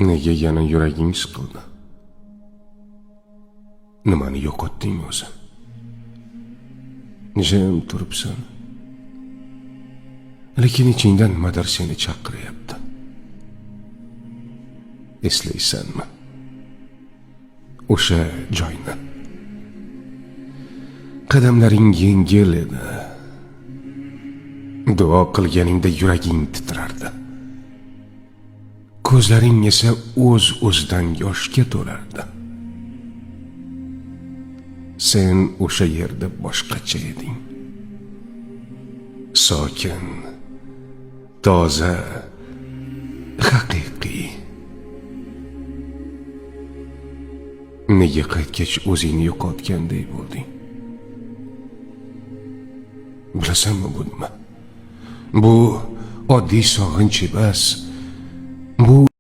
Nega yana yuraging siqildi? Nimani yo'qotding o'zi? Jim turibsan. Lekin ichingdan nimadir seni chaqiryapti. Eslaysanmi? O'sha joyni. Qadamlaring yengil edi. Duo qilganingda yuraging titrardi. Ko'zlaring esa o'z-o'zidan yoshga to'lardi. Sen o'sha yerda boshqacha eding. Sokin, toza, haqiqiy. Nega qaytgach o'zingni yo'qotgandek bo'lding? Bilasanmi bu nima? Bu oddiy sog'inch emas. Bu